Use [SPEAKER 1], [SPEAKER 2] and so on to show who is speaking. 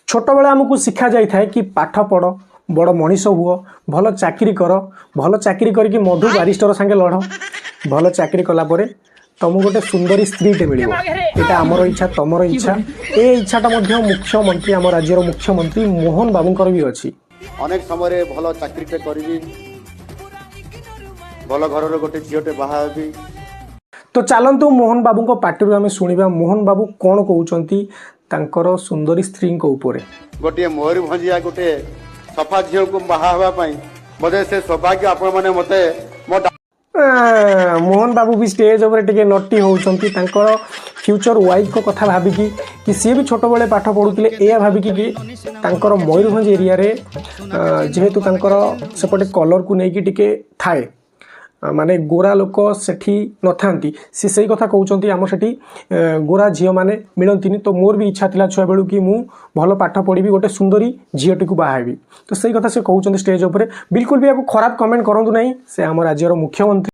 [SPEAKER 1] छोटबेले आमको शिखा जाए कि पाठ पढ़ बड़ मनीष हुओ भल चाकरी कर भल चाकरी करके मधु बारिस्टर संगे लड़ भल चाकरी कलापर तुम गोटे सुंदरी स्त्रीटे मिल यहाँ आमर इच्छा तुमर इच्छा ए इच्छाटा मुख्यमंत्री आम राज्यर मुख्यमंत्री मोहन बाबूंकर भी अच्छी
[SPEAKER 2] अनेक समय भल चाकरीटे करी भल घर गोटे झीटे बाहर
[SPEAKER 1] तो चलतु मोहन बाबू पार्टी आम शुणा मोहन बाबू कौन कहते तांकर सुंदरी स्त्री ऊपर
[SPEAKER 2] गोटे मयूरभंजिया गोटे सफा झील को बाहापी बोधे से सौभाग्य आपण मैंने मत
[SPEAKER 1] मोहन बाबू भी स्टेज उपर टे नटी होती फ्यूचर वाइफ को कथा भाविकी कि सी भी छोट बड़े पाठ पढ़ुते यह भाविकी कि तांकर मयूरभंज एरिया रे जेहेतु तांकर सेपटे कलर को लेकिन टिके थाए माने गोरा लोक सेठी न थांती सी सही कथा कहते आम सेठी गोरा झील मैंने मिलती तो मोर भी इच्छा थिला छुआ बेलू कि मु भल पाठ पढ़ी गोटे सुंदरी झीटी को बाहाबी तो सही कथा से कहते स्टेज उपर बिल्कुल भी आपको खराब कमेंट करूँ ना से आम राज्यर मुख्यमंत्री।